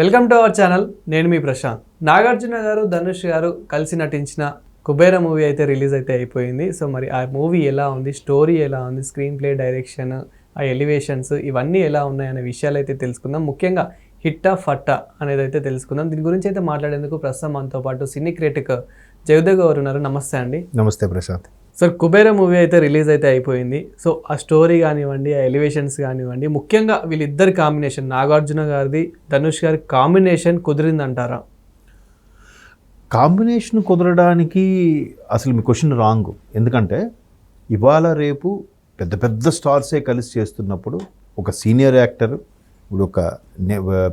Welcome to our channel. నేను మీ ప్రశాంత్. నాగార్జున గారు, ధనుష్ గారు కలిసి నటించిన కుబేర మూవీ అయితే రిలీజ్ అయితే అయిపోయింది. సో మరి ఆ మూవీ ఎలా ఉంది, స్టోరీ ఎలా ఉంది, స్క్రీన్ ప్లే, డైరెక్షన్, ఆ ఎలివేషన్స్ ఇవన్నీ ఎలా ఉన్నాయనే విషయాలు అయితే తెలుసుకుందాం. ముఖ్యంగా హిట్టా ఫట్టా అనేది అయితే తెలుసుకుందాం. దీని గురించి అయితే మాట్లాడేందుకు ప్రస్తుతం మనతో పాటు సినీ క్రిటిక్ జయదేవ్ గారు ఉన్నారు. నమస్తే అండి. నమస్తే ప్రశాంత్. సార్, కుబేర మూవీ అయితే రిలీజ్ అయితే అయిపోయింది. సో ఆ స్టోరీ కానివ్వండి, ఆ ఎలివేషన్స్ కానివ్వండి, ముఖ్యంగా వీళ్ళిద్దరి కాంబినేషన్, నాగార్జున గారిది, ధనుష్ గారి కాంబినేషన్ కుదిరిందంటారా? కాంబినేషన్ కుదరడానికి అసలు మీ క్వశ్చన్ రాంగ్. ఎందుకంటే ఇవాళ రేపు పెద్ద పెద్ద స్టార్సే కలిసి చేస్తున్నప్పుడు ఒక సీనియర్ యాక్టర్, ఇప్పుడు ఒక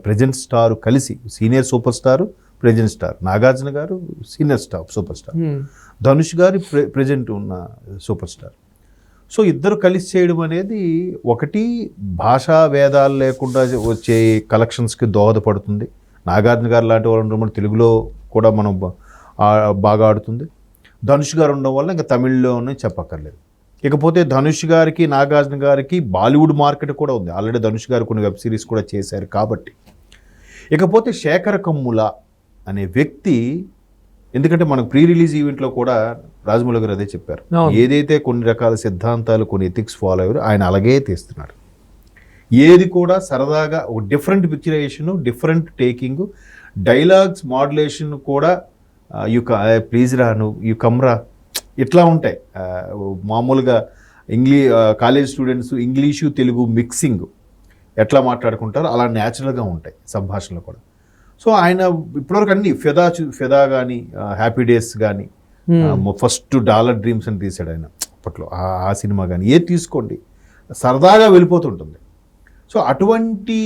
ప్రెజెంట్ స్టార్ కలిసి, senior super star, present star, Nagarjuna garu senior star super star, Dhanush గారి ప్రెజెంట్ ఉన్న సూపర్ స్టార్. సో ఇద్దరు కలిసి చేయడం అనేది ఒకటి భాషా భేదాలు లేకుండా వచ్చే కలెక్షన్స్కి దోహదపడుతుంది. నాగార్జున గారు లాంటి వాళ్ళు ఉండడం వల్ల తెలుగులో కూడా మనం బాగా ఆడుతుంది. ధనుష్ గారు ఉండడం వల్ల ఇంకా తమిళ్లోనే చెప్పక్కర్లేదు. ఇకపోతే ధనుష్ గారికి, నాగార్జున గారికి బాలీవుడ్ మార్కెట్ కూడా ఉంది. ఆల్రెడీ ధనుష్ గారు కొన్ని వెబ్ సిరీస్ కూడా చేశారు కాబట్టి. ఇకపోతే శేఖర్ కమ్ముల అనే వ్యక్తి, ఎందుకంటే మనకు ప్రీ రిలీజ్ ఈవెంట్లో కూడా రాజమౌళి గారు అదే చెప్పారు, ఏదైతే కొన్ని రకాల సిద్ధాంతాలు, కొన్ని ఎథిక్స్ ఫాలో అయ్యారు ఆయన అలాగే తీస్తున్నాడు. ఏది కూడా సరదాగా ఒక different picturization, different taking, dialogues modulation కూడా ప్లీజ్ రా, యూ కమ్రా, ఇట్లా ఉంటాయి. మామూలుగా college students English Telugu mixing ఎట్లా మాట్లాడుకుంటారో అలా న్యాచురల్గా ఉంటాయి సంభాషణలు కూడా. సో ఆయన ఇప్పటివరకు అన్ని ఫెదా కానీ, హ్యాపీ డేస్ కానీ, ఫస్ట్ డాలర్ డ్రీమ్స్ అని తీసాడు ఆయన అప్పట్లో, ఆ సినిమా కానీ ఏది తీసుకోండి సరదాగా వెళ్ళిపోతుంటుంది. సో అటువంటి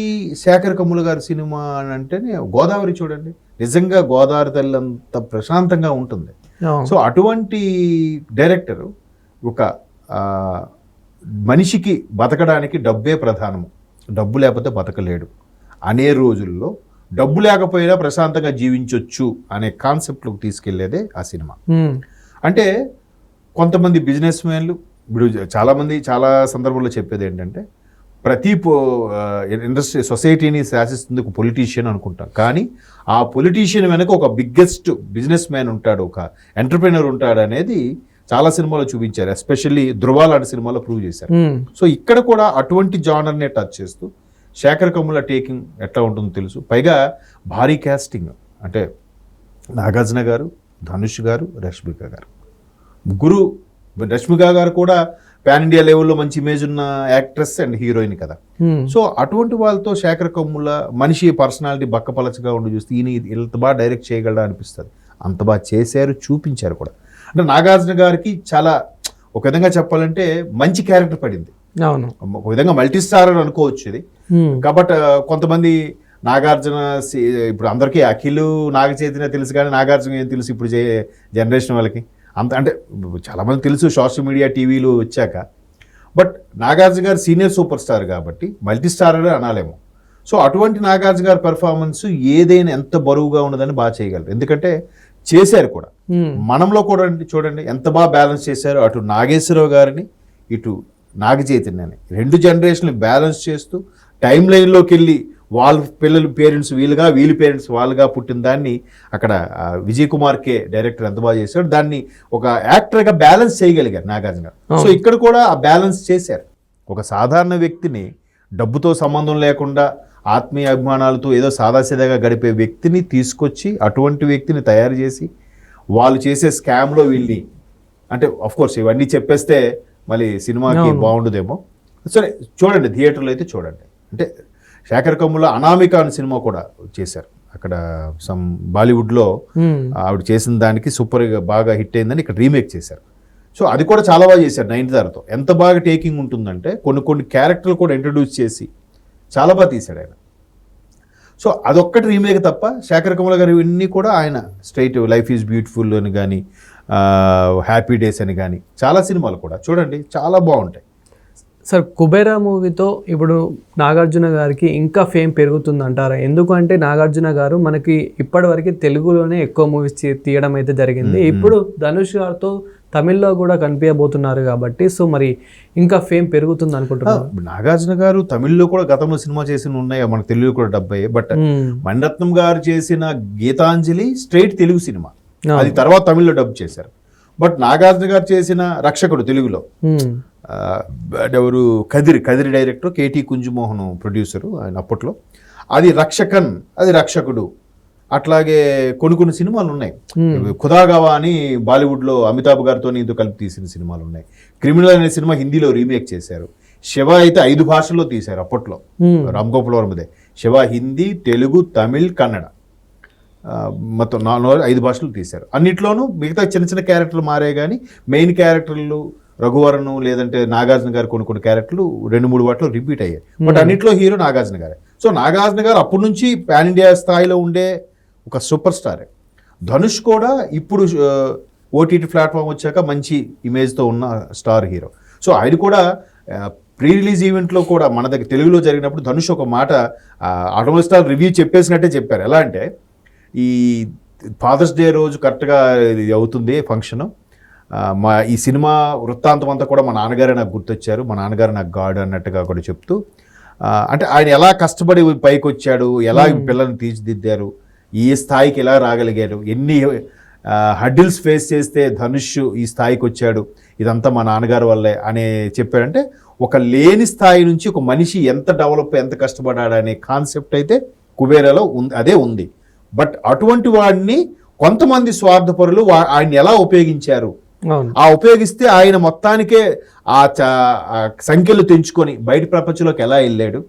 శేఖర్ కమ్ముల గారి సినిమా అని అంటేనే గోదావరి చూడండి, నిజంగా గోదావరి తల్లి అంత ప్రశాంతంగా ఉంటుంది. సో అటువంటి డైరెక్టరు ఒక మనిషికి బతకడానికి డబ్బే ప్రధానము, డబ్బు లేకపోతే బతకలేడు అనే రోజుల్లో డబ్బు లేకపోయినా ప్రశాంతంగా జీవించవచ్చు అనే కాన్సెప్ట్లోకి తీసుకెళ్లేదే ఆ సినిమా. అంటే కొంతమంది బిజినెస్ మ్యాన్లు, ఇప్పుడు చాలామంది చాలా సందర్భంలో చెప్పేది ఏంటంటే ప్రతి ఇండస్ట్రీ సొసైటీని శాసిస్తుంది ఒక పొలిటీషియన్ అనుకుంటాం, కానీ ఆ పొలిటీషియన్ వెనక ఒక బిగ్గెస్ట్ బిజినెస్ మ్యాన్ ఉంటాడు, ఒక ఎంటర్ప్రెన్యూర్ ఉంటాడు అనేది చాలా సినిమాలో చూపించారు. ఎస్పెషల్లీ ధృవ లాంటి సినిమాలో ప్రూవ్ చేశారు. సో ఇక్కడ కూడా అటువంటి జానర్నే టచ్ చేస్తూ శేఖర్ కమ్ముల టేకింగ్ ఎట్లా ఉంటుందో తెలుసు. పైగా భారీ క్యాస్టింగ్, అంటే నాగార్జున గారు, ధనుష్ గారు, రష్మిక గారు ముగ్గురు. రష్మిక గారు కూడా పాన్ ఇండియా లెవెల్లో మంచి ఇమేజ్ ఉన్న యాక్ట్రెస్ అండ్ హీరోయిన్ కదా. సో అటువంటి వాళ్ళతో శేఖర్ కమ్ముల మనిషి పర్సనాలిటీ బక్కపలచగా ఉండి చూస్తే ఈయన ఇంత బాగా డైరెక్ట్ చేయగలడా అనిపిస్తుంది. అంత బాగా చేశారు, చూపించారు కూడా. అంటే నాగార్జున గారికి చాలా, ఒక విధంగా చెప్పాలంటే మంచి క్యారెక్టర్ పడింది. అవును, ఒక విధంగా మల్టీ స్టార్ అని అనుకోవచ్చు ఇది. కాబట్టి కొంతమంది నాగార్జున, ఇప్పుడు అందరికీ అఖిల్, నాగ చైతన్య తెలుసు, కానీ నాగార్జున ఏం తెలుసు ఇప్పుడు జనరేషన్ వాళ్ళకి అంత, అంటే చాలామంది తెలుసు సోషల్ మీడియా, టీవీలు వచ్చాక. But Nagarjuna garu senior super star కాబట్టి మల్టీ స్టార్ అని అనాలేమో. సో అటువంటి నాగార్జున గారి పెర్ఫార్మెన్స్ ఏదైనా ఎంత బరువుగా ఉన్నదని బాగా చేయగలరు, ఎందుకంటే చేశారు కూడా. మనంలో కూడా చూడండి ఎంత బాగా బ్యాలెన్స్ చేశారు, అటు నాగేశ్వరరావు గారిని, ఇటు నాగ చైతన్యని, రెండు జనరేషన్లు బ్యాలెన్స్ చేస్తూ టైం లైన్లోకి వెళ్ళి వాళ్ళ పిల్లలు పేరెంట్స్ వీళ్ళుగా, వీళ్ళ పేరెంట్స్ వాళ్ళుగా పుట్టిన దాన్ని అక్కడ విజయ్ కుమార్ కే డైరెక్టర్ ఎంత బాగా చేశాడు, దాన్ని ఒక యాక్టర్గా బ్యాలెన్స్ చేయగలిగారు నాగార్జున గారు. సో ఇక్కడ కూడా ఆ బ్యాలెన్స్ చేశారు. ఒక సాధారణ వ్యక్తిని, డబ్బుతో సంబంధం లేకుండా ఆత్మీయ అభిమానాలతో ఏదో సాదాసీదాగా గడిపే వ్యక్తిని తీసుకొచ్చి అటువంటి వ్యక్తిని తయారు చేసి వాళ్ళు చేసే స్కామ్లో వీళ్ళని, అంటే ఆఫ్కోర్స్ ఇవన్నీ చెప్పేస్తే మళ్ళీ సినిమాకి బాగుండదేమో. సరే చూడండి, థియేటర్లో అయితే చూడండి. అంటే శేఖర్ కమ్ముల అనామిక అనే సినిమా కూడా చేశారు అక్కడ సమ్ బాలీవుడ్లో, ఆవిడ చేసిన దానికి సూపర్గా బాగా హిట్ అయిందని ఇక్కడ రీమేక్ చేశారు. సో అది కూడా చాలా బాగా చేశారు నయనతారతో. ఎంత బాగా టేకింగ్ ఉంటుందంటే కొన్ని క్యారెక్టర్లు కూడా ఇంట్రడ్యూస్ చేసి చాలా బాగా తీశాడు ఆయన. సో అదొక్కటి రీమేక్ తప్ప శేఖర్ కమ్ముల గారు ఇవన్నీ కూడా ఆయన స్ట్రైట్ లైఫ్ ఈజ్ బ్యూటిఫుల్ అని కానీ, హ్యాపీ డేస్ అని కానీ చాలా సినిమాలు కూడా చూడండి చాలా బాగుంటాయి. సార్, కుబేరా మూవీతో ఇప్పుడు నాగార్జున గారికి ఇంకా ఫేమ్ పెరుగుతుంది అంటారా? ఎందుకంటే నాగార్జున గారు మనకి ఇప్పటివరకు తెలుగులోనే ఎక్కువ మూవీస్ తీయడం అయితే జరిగింది. ఇప్పుడు ధనుష్ గారితో తమిళ్లో కూడా కనిపించబోతున్నారు కాబట్టి సో మరి ఇంకా ఫేమ్ పెరుగుతుంది అనుకుంటున్నాను. నాగార్జున గారు తమిళ్లో కూడా గతంలో సినిమా చేసిన ఉన్నాయి, మనకు తెలుగు కూడా 70. బట్ మణిరత్నం గారు చేసిన గీతాంజలి స్ట్రైట్ తెలుగు సినిమా, అది తర్వాత తమిళ్లో డబ్ చేశారు. బట్ నాగార్జున గారు చేసిన రక్షకుడు తెలుగులో, ఎవరు Kadiri director, KT Kunjumon producer ఆయన అప్పట్లో, అది రక్షకన్, అది రక్షకుడు. అట్లాగే కొన్ని సినిమాలు ఉన్నాయి. ఖుదాగవా అని బాలీవుడ్లో అమితాబ్ గారితో ఇందులో కలిపి తీసిన సినిమాలు ఉన్నాయి. క్రిమినల్ అనే సినిమా హిందీలో రీమేక్ చేశారు. శివ అయితే 5 భాషల్లో తీశారు అప్పట్లో, రామ్ గోపాల్ వర్మదే. శివ హిందీ, తెలుగు, తమిళ్, కన్నడ, మొత్తం 5 భాషలు తీశారు. అన్నిట్లోనూ మిగతా చిన్న క్యారెక్టర్లు మారే కానీ మెయిన్ క్యారెక్టర్లు రఘువరను లేదంటే నాగార్జున గారు కొన్ని క్యారెక్టర్లు 2-3 వాటిలో రిపీట్ అయ్యాయి. బట్ అన్నిట్లో హీరో నాగార్జున గారే. సో నాగార్జున గారు అప్పటి నుంచి పాన్ ఇండియా స్థాయిలో ఉండే ఒక సూపర్ స్టారే. ధనుష్ కూడా ఇప్పుడు ఓటీటీ ప్లాట్ఫామ్ వచ్చాక మంచి ఇమేజ్తో ఉన్న స్టార్ హీరో. సో ఆయన కూడా ప్రీ రిలీజ్ ఈవెంట్లో కూడా మన దగ్గర తెలుగులో జరిగినప్పుడు ధనుష్ ఒక మాట ఆటోమొబైల్ స్టార్ రివ్యూ చెప్పేసినట్టే చెప్పారు. ఎలా అంటే, ఈ ఫాదర్స్ డే రోజు కరెక్ట్గా ఇది అవుతుంది ఫంక్షను, ఈ సినిమా వృత్తాంతం అంతా కూడా మా నాన్నగారే నాకు గుర్తొచ్చారు, మా నాన్నగారు నాకు గాడ్ అన్నట్టుగా కూడా చెప్తూ, అంటే ఆయన ఎలా కష్టపడి పైకి వచ్చాడు, ఎలా పిల్లల్ని తీర్చిదిద్దారు, ఈ స్థాయికి ఎలా రాగలిగారు, ఎన్ని హడ్డిల్స్ ఫేస్ చేస్తే ధనుష్ ఈ స్థాయికి వచ్చాడు, ఇదంతా మా నాన్నగారు వల్లే అనే చెప్పారంటే, ఒక లేని స్థాయి నుంచి ఒక మనిషి ఎంత డెవలప్, ఎంత కష్టపడ్డాడు అనే కాన్సెప్ట్ అయితే కుబేరాలో ఉంది, అదే ఉంది. బట్ అటువంటి వాడిని కొంతమంది స్వార్థపరులు ఆయన ఎలా ఉపయోగించారు, ఆ ఉపయోగిస్తే ఆయన మొత్తానికే ఆ సంఖ్యలు తెంచుకొని బయట ప్రపంచంలోకి ఎలా వెళ్ళాడు,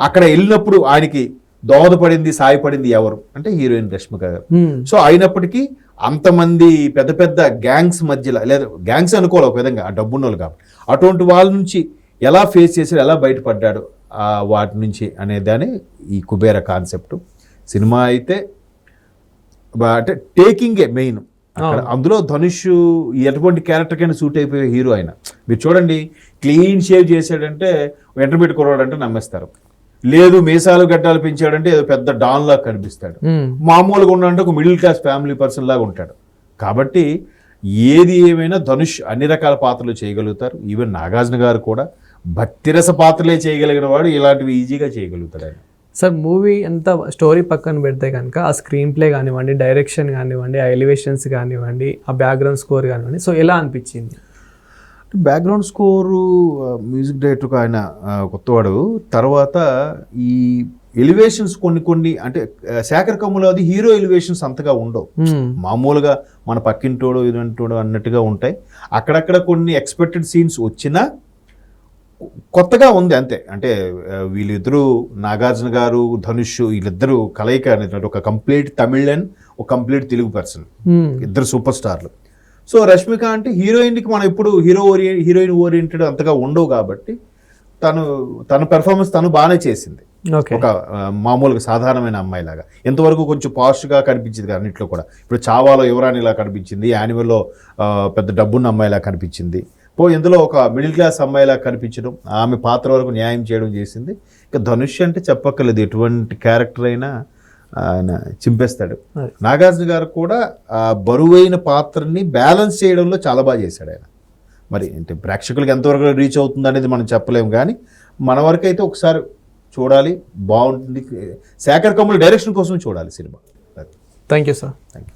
అక్కడ వెళ్ళినప్పుడు ఆయనకి దోహదపడింది, సాయపడింది ఎవరు అంటే హీరోయిన్ రష్మిక గారు. సో అయినప్పటికీ అంతమంది పెద్ద గ్యాంగ్స్ మధ్యలో, లేదా గ్యాంగ్స్ అనుకోవాలి ఒక విధంగా, ఆ డబ్బున్నోళ్ళు కాబట్టి, అటువంటి వాళ్ళ నుంచి ఎలా ఫేస్ చేశాడు, ఎలా బయటపడ్డాడు వాటి నుంచి అనేదాన్ని ఈ కుబేర కాన్సెప్ట్. సినిమా అయితే అంటే టేకింగే మెయిన్ అక్కడ. అందులో ధనుష్ ఎటువంటి క్యారెక్టర్కైనా సూట్ అయిపోయే హీరో ఆయన. మీరు చూడండి, క్లీన్ షేవ్ చేశాడంటే ఇంటర్మీడియట్ కుర్రాడంటే నమ్మేస్తారు, లేదు మీసాలు గడ్డాలు పెంచాడంటే ఏదో పెద్ద డాన్ లాగా కనిపిస్తాడు, మామూలుగా ఉన్నాడంటే ఒక మిడిల్ క్లాస్ ఫ్యామిలీ పర్సన్ లాగా ఉంటాడు. కాబట్టి ఏది ఏమైనా ధనుష్ అన్ని రకాల పాత్రలు చేయగలుగుతారు. ఈవెన్ నాగార్జున గారు కూడా భక్తిరస పాత్రలే చేయగలిగిన వాడు ఇలాంటివి ఈజీగా చేయగలుగుతాడు ఆయన. సార్ మూవీ అంతా స్టోరీ పక్కన పెడితే కనుక ఆ స్క్రీన్ ప్లే కానివ్వండి, డైరెక్షన్ కానివ్వండి, ఆ ఎలివేషన్స్ కానివ్వండి, ఆ బ్యాక్గ్రౌండ్ స్కోర్ కానివ్వండి, సో ఎలా అనిపించింది? బ్యాక్గ్రౌండ్ స్కోరు మ్యూజిక్ డైరెక్టర్కి ఆయన కొత్తవాడు. తర్వాత ఈ ఎలివేషన్స్ కొన్ని అంటే శేఖర్ కమ్ములో అది హీరో ఎలివేషన్స్ అంతగా ఉండవు, మామూలుగా మన పక్కింటోడు ఇదంటోడు అన్నట్టుగా ఉంటాయి. అక్కడక్కడ కొన్ని ఎక్స్పెక్టెడ్ సీన్స్ వచ్చినా కొత్తగా ఉంది అంతే. అంటే వీళ్ళిద్దరూ నాగార్జున గారు, ధనుష్, వీళ్ళిద్దరూ కలయిక అనేది ఒక కంప్లీట్ తమిళ్ అండ్ ఒక కంప్లీట్ తెలుగు పర్సన్, ఇద్దరు సూపర్ స్టార్లు. సో రష్మిక అంటే హీరోయిన్కి మనం ఎప్పుడు హీరోయిన్ ఓరియంటెడ్ అంతగా ఉండవు కాబట్టి తన పెర్ఫార్మెన్స్ తను బాగానే చేసింది. ఒక మామూలుగా సాధారణమైన అమ్మాయిలాగా, ఎంతవరకు కొంచెం పాస్ట్గా కనిపించింది కదా అన్నింటిలో కూడా. ఇప్పుడు చావాలో యువరాణిలా కనిపించింది, యానిమల్లో పెద్ద డబ్బున్న అమ్మాయిలా కనిపించింది, ఇందులో ఒక మిడిల్ క్లాస్ అమ్మాయిలా కనిపించడం, ఆమె పాత్ర వరకు న్యాయం చేయడం చేసింది. ఇక ధనుష్ అంటే చెప్పక్కర్లేదు, ఎటువంటి క్యారెక్టర్ అయినా ఆయన చింపేస్తాడు. నాగార్జున గారు కూడా ఆ బరువైన పాత్రని బ్యాలెన్స్ చేయడంలో చాలా బాగా చేశాడు ఆయన. మరి అంటే ప్రేక్షకులకు ఎంతవరకు రీచ్ అవుతుంది అనేది మనం చెప్పలేము, కానీ మన వరకు అయితే ఒకసారి చూడాలి, బాగుంటుంది. శేఖర్ కమ్ముల డైరెక్షన్ కోసం చూడాలి cinema. Thank you sir. Thank you.